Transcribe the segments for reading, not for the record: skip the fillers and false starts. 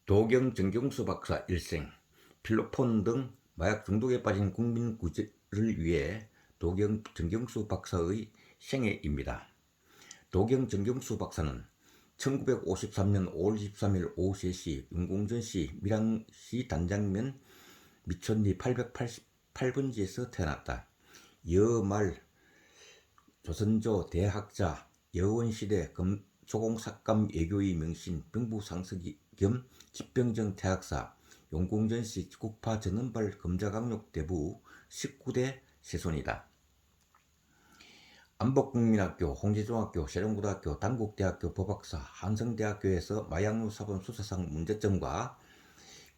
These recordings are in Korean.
도경 정경수 박사 일생, 필로폰 등 마약 중독에 빠진 국민 구제를 위해 도경 정경수 박사의 생애입니다. 도경 정경수 박사는 1953년 5월 23일 오후 3시 윤공전시 밀양시 단장면 미촌리 888번지에서 태어났다. 여말 조선조 대학자, 여원시대 조공삭감 외교의 명신, 병부상석이 겸 집병정 태학사, 용궁전시 국파 전원발 검자강록 대부 19대 세손이다. 안복국민학교, 홍제중학교, 세종고등학교, 단국대학교 법학사, 한성대학교에서 마약류 사범 수사상 문제점과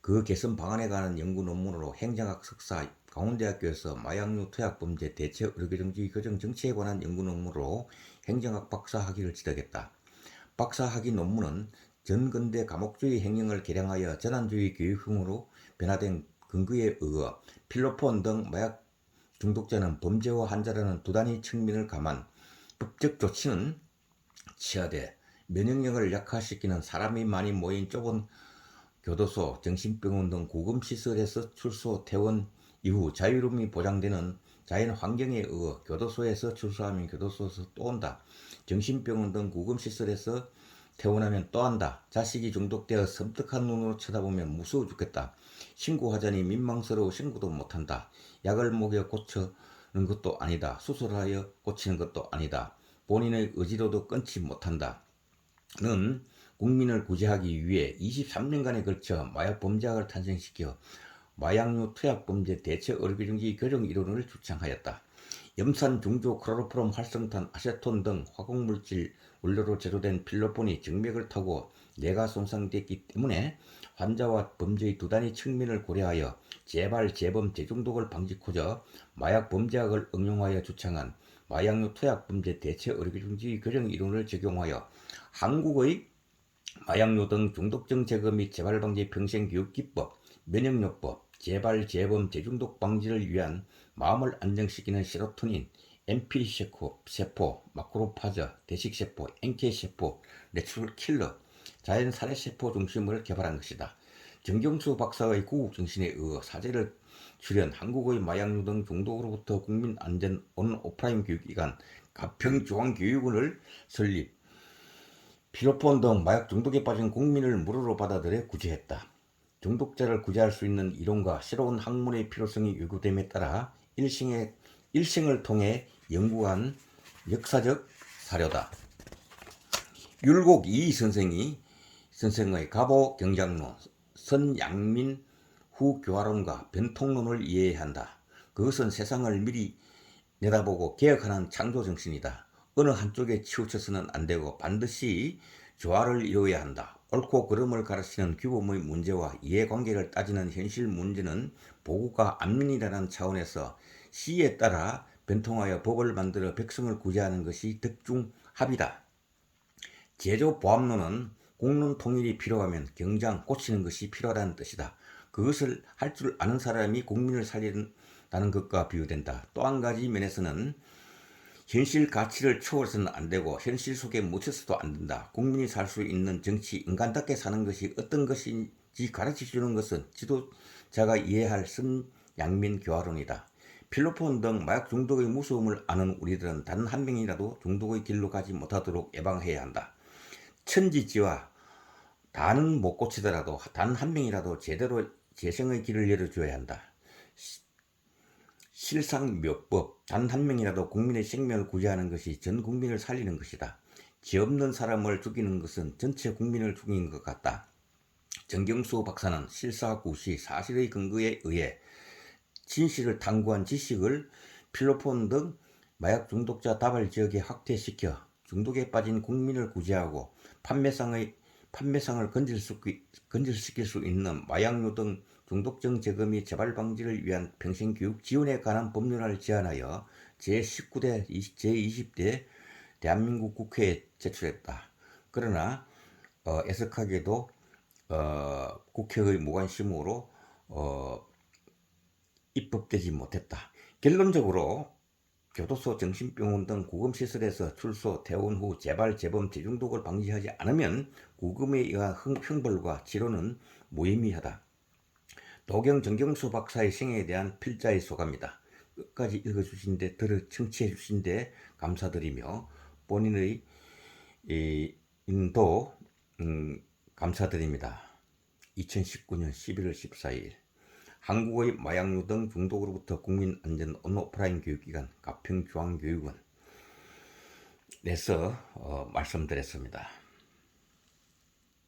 그 개선 방안에 관한 연구 논문으로 행정학 석사, 강원대학교에서 마약류 투약범죄 대체 의료정지 교정 정치에 관한 연구 논문으로 행정학 박사 학위를 취득했다. 박사 학위 논문은 전근대 감옥주의 행령을 개량하여 전환주의 교육형으로 변화된 근거에 의거 필로폰 등 마약 중독자는 범죄와 환자라는 두 단위 측면을 감안 법적 조치는 취하되 면역력을 약화시키는 사람이 많이 모인 좁은 교도소, 정신병원 등 구금시설에서 출소, 퇴원 이후 자유로움이 보장되는 자연환경에 의해 교도소에서 출소하면 교도소에서 또 온다. 정신병원 등 구금시설에서 퇴원하면 또 한다. 자식이 중독되어 섬뜩한 눈으로 쳐다보면 무서워 죽겠다. 신고하자니 민망스러워 신고도 못한다. 약을 먹여 고치는 것도 아니다. 수술하여 고치는 것도 아니다. 본인의 의지로도 끊지 못한다. 는 국민을 구제하기 위해 23년간에 걸쳐 마약범죄학을 탄생시켜 마약류 투약범죄 대체 의료정지 교정 이론을 주창하였다. 염산, 중조, 클로로폼, 활성탄, 아세톤 등 화학물질 원료로 제조된 필로폰이 정맥을 타고 뇌가 손상됐기 때문에 환자와 범죄의 두 단위 측면을 고려하여 재발, 재범, 재중독을 방지코자 마약범죄학을 응용하여 주창한 마약류 투약범죄 대체 의료정지 교정 이론을 적용하여 한국의 마약류 등 중독성 제거 및 재발방지 평생교육기법, 면역요법, 재발, 재범, 재중독 방지를 위한 마음을 안정시키는 세로토닌, 세포, 마크로파즈, 대식세포, NK세포, 내추럴 킬러, 자연 살해세포 중심을 개발한 것이다. 정경수 박사의 구국정신에 의해 사제를 출연 한국의 마약류 등 중독으로부터 국민안전 온오프라인 교육기관 가평중앙교육원을 설립, 필로폰 등 마약 중독에 빠진 국민을 무료로 받아들여 구제했다. 중독자를 구제할 수 있는 이론과 새로운 학문의 필요성이 요구됨에 따라 일생을 통해 연구한 역사적 사료다. 율곡 이 선생의 가보 경장론, 선양민 후 교화론과 변통론을 이해해야 한다. 그것은 세상을 미리 내다보고 개혁하는 창조정신이다. 어느 한쪽에 치우쳐서는 안되고 반드시 조화를 이루어야 한다. 옳고 그름을 가르치는 규범의 문제와 이해관계를 따지는 현실 문제는 보국과 안민이라는 차원에서 시에 따라 변통하여 법을 만들어 백성을 구제하는 것이 덕중합이다. 제조보암론은 국론 통일이 필요하면 경장 고치는 것이 필요하다는 뜻이다. 그것을 할 줄 아는 사람이 국민을 살린다는 것과 비유된다. 또 한 가지 면에서는 현실 가치를 초월해서는 안되고 현실 속에 묻혀서도 안된다. 국민이 살 수 있는 정치, 인간답게 사는 것이 어떤 것인지 가르쳐주는 것은 지도자가 이해할 선양민 교화론이다. 필로폰 등 마약 중독의 무서움을 아는 우리들은 단 한 명이라도 중독의 길로 가지 못하도록 예방해야 한다. 천지지와 다는 못 고치더라도 단 한 명이라도 제대로 재생의 길을 열어줘야 한다. 실상묘법, 단 한 명이라도 국민의 생명을 구제하는 것이 전 국민을 살리는 것이다. 죄 없는 사람을 죽이는 것은 전체 국민을 죽이는 것 같다. 정경수 박사는 실사구시 사실의 근거에 의해 진실을 탐구한 지식을 필로폰 등 마약 중독자 다발 지역에 확대시켜 중독에 빠진 국민을 구제하고 판매상을 건질시킬 수 있는 마약류 등 중독성 제거 및 재발 방지를 위한 평생교육 지원에 관한 법률안을 제안하여 제19대, 제20대 대한민국 국회에 제출했다. 그러나 애석하게도 국회의 무관심으로 입법되지 못했다. 결론적으로 교도소, 정신병원 등 구금시설에서 출소, 퇴원 후 재발, 재범, 재중독을 방지하지 않으면 구금에 의한 형벌과 치료는 무의미하다. 도경 정경수 박사의 생애에 대한 필자의 소감이다. 끝까지 읽어주신데, 청취해주신데 감사드리며 본인의 인도 감사드립니다. 2019년 11월 14일 한국의 마약류 등 중독으로부터 국민안전 오프라인 교육기관 가평중앙교육원에서 말씀드렸습니다.